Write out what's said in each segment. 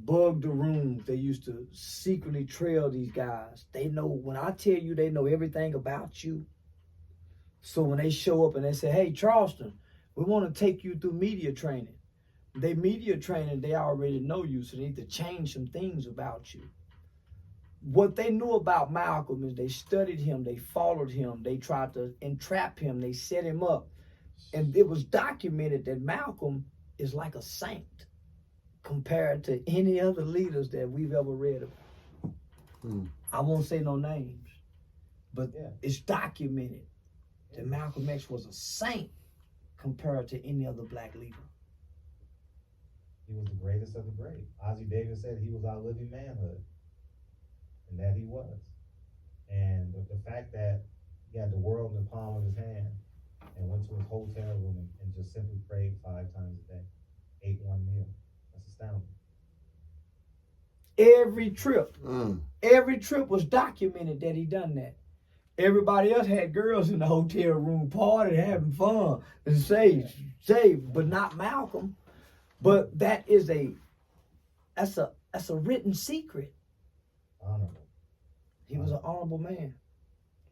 bug the rooms. They used to secretly trail these guys. They know, when I tell you they know everything about you. So when they show up and they say, hey, Charleston, we want to take you through media training. They media training, they already know you, so they need to change some things about you. What they knew about Malcolm is they studied him, they followed him, they tried to entrap him, they set him up. And it was documented that Malcolm is like a saint compared to any other leaders that we've ever read about. I won't say no names, but it's documented that Malcolm X was a saint compared to any other black leader. He was the greatest of the great. Ozzie Davis said he was our living manhood. And that he was. And the fact that he had the world in the palm of his hand and went to his hotel room and just simply prayed 5 times a day, ate one meal. That's astounding. Every trip was documented that he done that. Everybody else had girls in the hotel room partying, having fun, and saved, but not Malcolm. But that's a written secret. Honorable. He was an honorable man.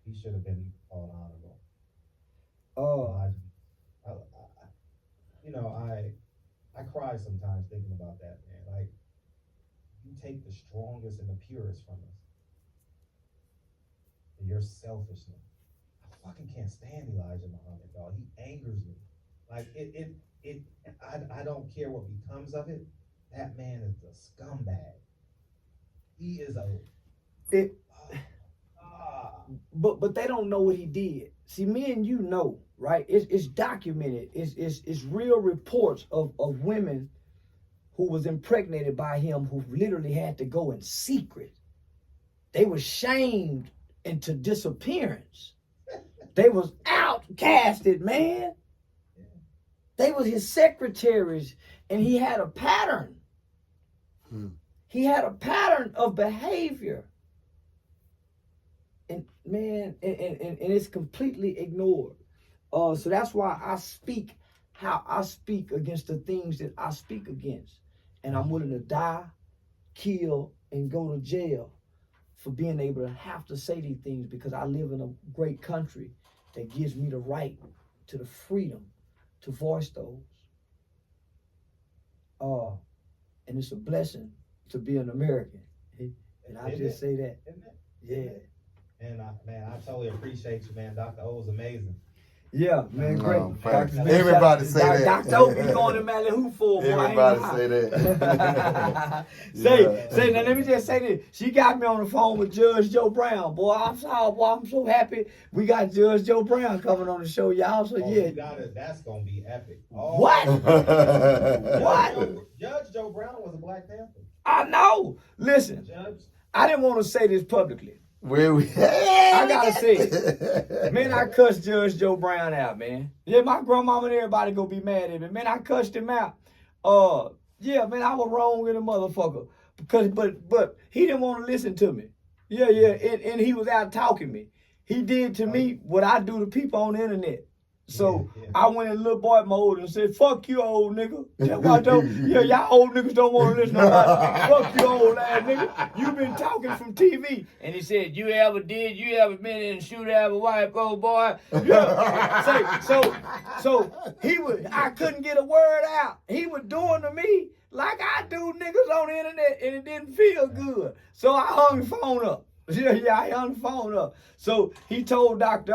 He should have been called honorable. I cry sometimes thinking about that, man. Like, you take the strongest and the purest from us. And your selfishness. I fucking can't stand Elijah Muhammad, dog. He angers me. Like, I don't care what becomes of it. That man is a scumbag. He is But they don't know what he did. See, me and you know, right? It's documented. It's real reports of women who was impregnated by him who literally had to go in secret. They were shamed into disappearance. They was outcasted, man. They was his secretaries, and he had a pattern. He had a pattern of behavior. And man, and it's completely ignored. So that's why I speak how I speak against the things that I speak against. And I'm willing to die, kill, and go to jail for being able to have to say these things, because I live in a great country that gives me the right to the freedom to voice those. And it's a blessing to be an American. And I just say that. Yeah. And I totally appreciate you, man. Dr. O was amazing. Yeah, man, great. Everybody say that. Dr. O be going to Mally Who for, boy. Everybody say that. Say, now let me just say this. She got me on the phone with Judge Joe Brown. Boy, I'm so happy we got Judge Joe Brown coming on the show, y'all. So yeah. That's gonna be epic. What? Judge Joe Brown was a Black Panther. I know. Listen, I didn't want to say this publicly. I gotta say it. Man, I cussed Judge Joe Brown out, man. Yeah, my grandmama and everybody gonna be mad at me. Man, I cussed him out. Yeah, man, I was wrong in the motherfucker. But he didn't want to listen to me. Yeah, and he was out talking me. He did to me what I do to people on the internet. So I went in little boy mode and said, fuck you, old nigga. Y'all old niggas don't want to listen to nobody. Fuck you, old ass nigga. You been talking from TV. And he said, you ever been in a shootout with a white old boy? Yeah. So I couldn't get a word out. He was doing to me like I do niggas on the internet, and it didn't feel good. So I hung the phone up. I hung the phone up. So he told Dr.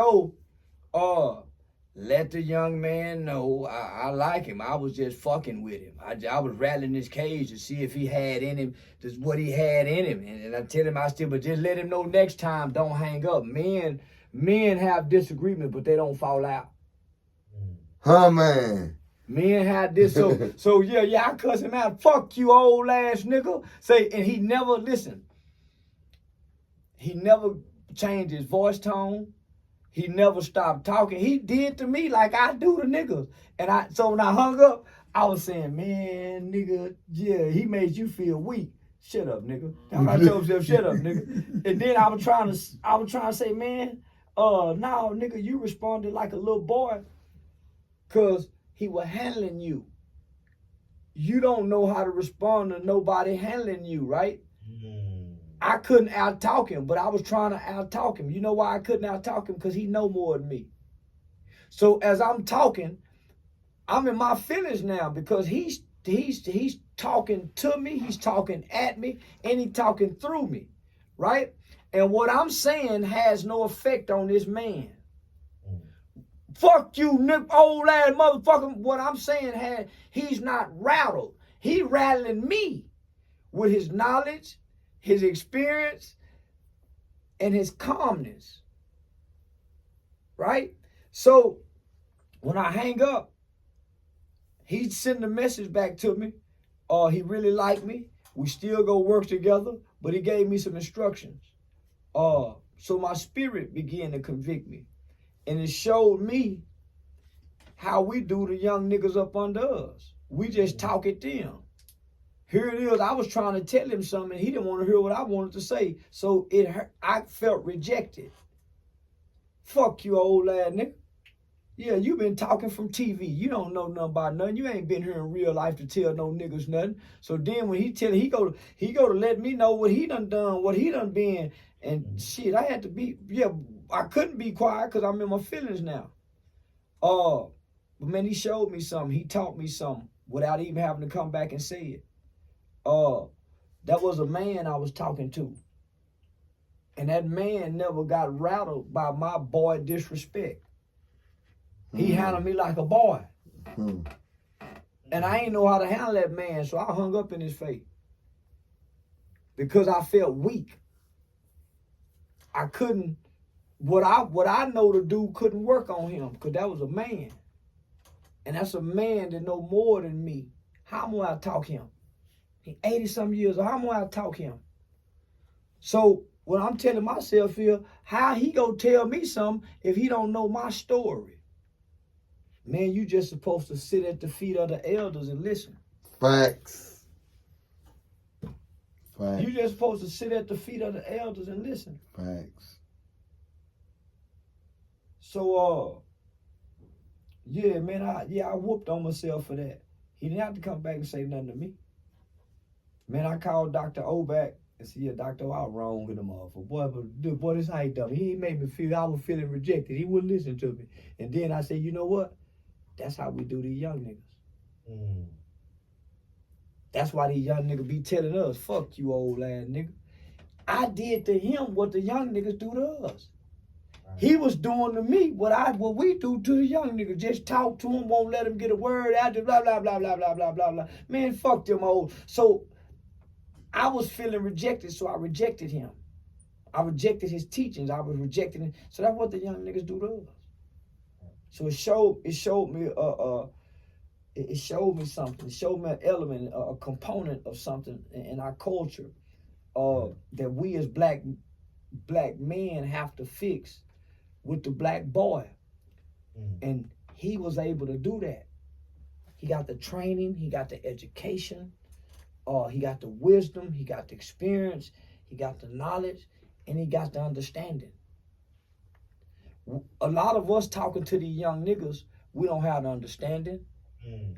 O, let the young man know I like him. I was just fucking with him. I was rattling his cage to see if he had in him just what he had in him. And I tell him but just let him know next time, don't hang up. Men have disagreement, but they don't fall out. Huh, man. Men have this, so I cuss him out. Fuck you, old ass nigga. And he never listened. He never changed his voice tone. He never stopped talking. He did to me like I do to niggas. And so when I hung up, I was saying, man, nigga, yeah, he made you feel weak. Shut up, nigga. I told him, shut up, nigga. And then I was trying to say, man, no, nigga, you responded like a little boy, cause he was handling you. you don't know how to respond to nobody handling you, right? Mm. I couldn't out-talk him, but I was trying to out-talk him. You know why I couldn't out-talk him? Because he know more than me. So as I'm talking, I'm in my feelings now because he's talking to me, he's talking at me, and he's talking through me, right? And what I'm saying has no effect on this man. Fuck you, old ass motherfucker. What I'm saying he's not rattled. He rattling me with his knowledge, his experience, and his calmness. Right? So when I hang up, he send a message back to me. He really liked me. We still go work together, but he gave me some instructions. So my spirit began to convict me. And it showed me how we do the young niggas up under us. We just talk at them. Here it is. I was trying to tell him something. He didn't want to hear what I wanted to say. So I felt rejected. Fuck you, old ass nigga. Yeah, you been talking from TV. You don't know nothing about nothing. You ain't been here in real life to tell no niggas nothing. So then when he go to let me know what he done, what he done been. And shit, I had to be, I couldn't be quiet because I'm in my feelings now. But man, he showed me something. He taught me something without even having to come back and say it. That was a man I was talking to. And that man never got rattled by my boy disrespect. He handled me like a boy. And I ain't know how to handle that man, so I hung up in his face. Because I felt weak. I couldn't, what I know to do couldn't work on him, because that was a man. And that's a man that know more than me. How am I to talk him? He 80-some years old, how am I to talk him? So what I'm telling myself is, how he gonna tell me something if he don't know my story? Man, you just supposed to sit at the feet of the elders and listen. Facts. You just supposed to sit at the feet of the elders and listen. Facts. So, yeah, man, I whooped on myself for that. He didn't have to come back and say nothing to me. Man, I called Dr. O back and said, yeah, Dr. O, I was wrong with the motherfucker. Boy, this how he done me. He made me feel, I was feeling rejected. He wouldn't listen to me. And then I said, you know what? That's how we do these young niggas. That's why these young niggas be telling us, fuck you, old ass nigga. I did to him what the young niggas do to us. Right. He was doing to me what we do to the young niggas. Just talk to him, won't let him get a word out, blah, blah, blah, blah, blah, blah, blah, blah. Man, fuck them old. So I was feeling rejected, so I rejected him. I rejected his teachings. I was rejecting him. So that's what the young niggas do to us. So it showed me something. It showed me an element, a component of something in our culture that we as black men have to fix with the black boy. And he was able to do that. He got the training, he got the education, he got the wisdom, he got the experience, he got the knowledge, and he got the understanding. A lot of us talking to these young niggas, we don't have the understanding,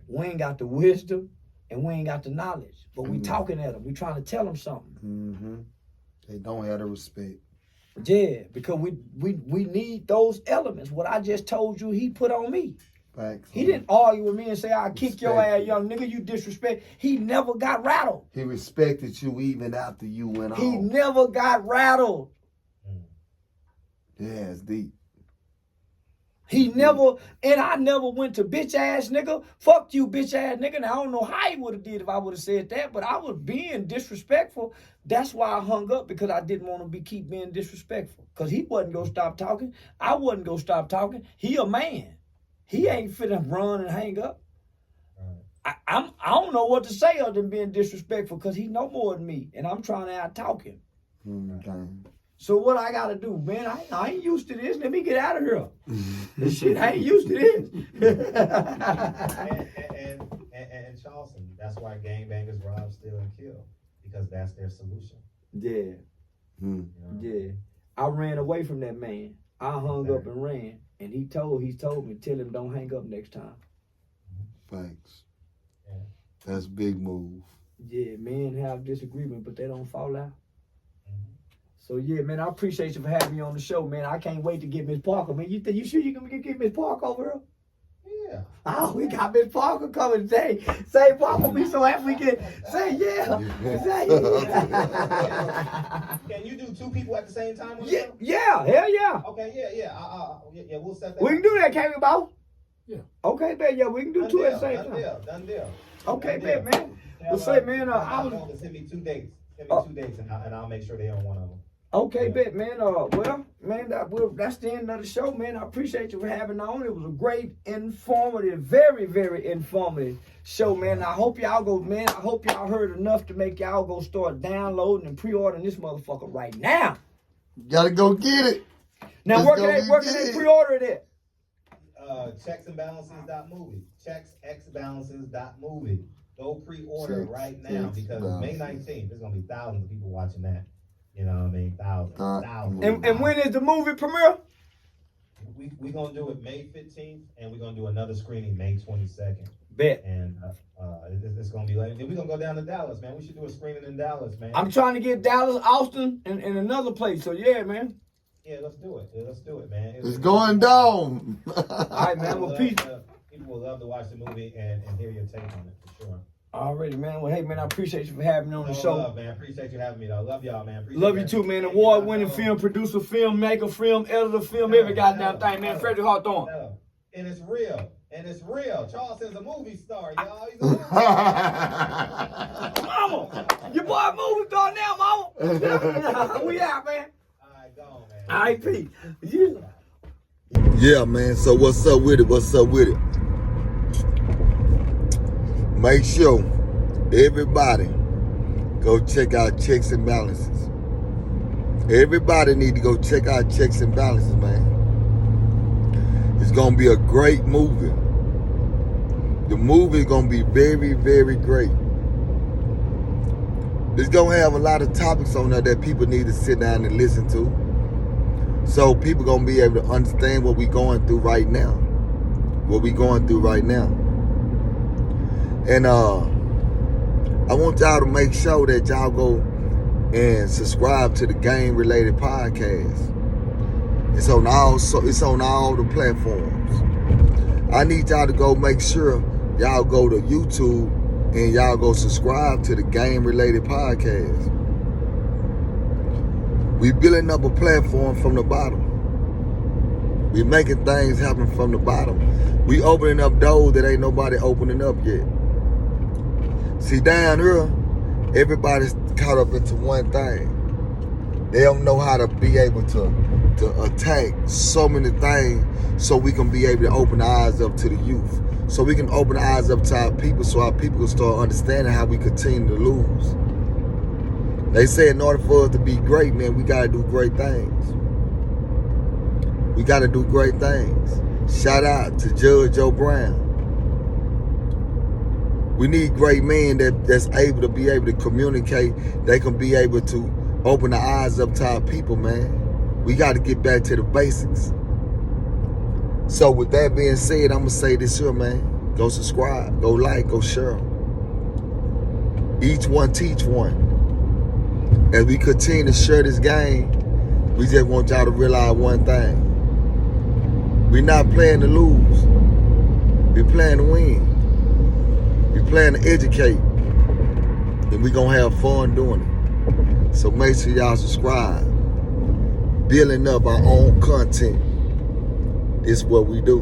we ain't got the wisdom, and we ain't got the knowledge. But we talking at them, we trying to tell them something. They don't have the respect. Yeah, because we need those elements. What I just told you, he put on me. Facts. He didn't argue with me and say, I'll kick your ass, young nigga, you disrespect. He never got rattled. He respected you even after you went on. He never got rattled. Yeah, it's deep. He never, and I never went to bitch ass nigga. Fuck you, bitch ass nigga. Now, I don't know how he would have did if I would have said that, but I was being disrespectful. That's why I hung up, because I didn't want to keep being disrespectful. Because he wasn't going to stop talking. I wasn't going to stop talking. He a man. He ain't finna run and hang up. I don't know what to say other than being disrespectful, because he know more than me, and I'm trying to out-talk him. So what I gotta do, man? I ain't used to this. Let me get out of here. Shit, I ain't used to this. and Charleston, that's why gangbangers rob, steal, and kill, because that's their solution. Yeah. Yeah. I ran away from that man. I hung up and ran, and he told me, tell him don't hang up next time. Thanks. That's a big move. Yeah, men have disagreement, but they don't fall out. Mhm. So yeah, man, I appreciate you for having me on the show, man. I can't wait to get Miss Parker, man. You sure you can get Miss Parker over here? Yeah. Oh, we got Miss Parker coming today. Say, Parker, be so happy we can say yeah. Say yeah. Can you do 2 people at the same time? On the Yeah, show? yeah, hell yeah. Okay, yeah, we'll set that We up. can do that, can't we, boss? Yeah. Okay, bet, yeah, we can do Done 2 at the deal, same done time. deal, done deal. Okay, Done bet, deal. man. Well, say, man, I was. Just send me 2 dates. Send me 2 dates, and I'll make sure they on one of them. Okay, Yeah. bet, man. Well, man, that's the end of the show, man. I appreciate you for having on. It was a great, informative, very, very informative show, man. I hope y'all heard enough to make y'all go start downloading and pre-ordering this motherfucker right now. Gotta go get it. Now, Let's where go can get they it. pre-order it at? Checksandbalances.movie. Checksbalances.movie. Go pre-order Checks, right now checks, because May balances. 19th, there's gonna be thousands of people watching that. You know what I mean? Thousands. And when is the movie premiere? we gonna do it May 15th, and we're gonna do another screening May 22nd. Bet. And it's gonna be like, then we're gonna go down to Dallas, man. We should do a screening in Dallas, man. I'm trying to get Dallas, Austin, and another place. So yeah, man. Yeah, let's do it. Let's do it, man. It's going down. All right, man. Well, peace. People will love to watch the movie and hear your take on it for sure. Already, man. Well, hey, man, I appreciate you for having me on the No show. love, man. Appreciate you having me, though. Love y'all, man. Appreciate Love you too, man. Award-winning film producer, film editor, film every goddamn thing, man. Frederick Hawthorne. And it's real. And it's real. Charleston's a movie star, y'all. He's a movie star. Mama, your boy movie star now, mama. We out, man. All right, go, man. All right, peace. Yeah. Yeah, man. So what's up with it? Make sure everybody go check out Checks and Balances. Everybody need to go check out Checks and Balances, man. It's gonna be a great movie. The movie is gonna be very, very great. It's gonna have a lot of topics on there that people need to sit down and listen to. So people gonna be able to understand what we going through right now. And I want y'all to make sure that y'all go and subscribe to the Game Related Podcast. It's on all the platforms. I need y'all to go make sure y'all go to YouTube and y'all go subscribe to the Game Related Podcast. We building up a platform from the bottom. We making things happen from the bottom. We opening up doors that ain't nobody opening up yet. See, down here, everybody's caught up into one thing. They don't know how to be able to attack so many things so we can be able to open the eyes up to the youth. So we can open the eyes up to our people so our people can start understanding how we continue to lose. They say in order for us to be great, man, we gotta do great things. Shout out to Judge Joe Brown. We need great men that's able to communicate. They can be able to open the eyes up to our people, man. We got to get back to the basics. So with that being said, I'm going to say this here, man. Go subscribe, go like, go share. Each one teach one. As we continue to share this game, we just want y'all to realize one thing. We're not playing to lose. We're playing to win. We're playing to educate. And we're going to have fun doing it. So make sure y'all subscribe. Building up our own content is what we do.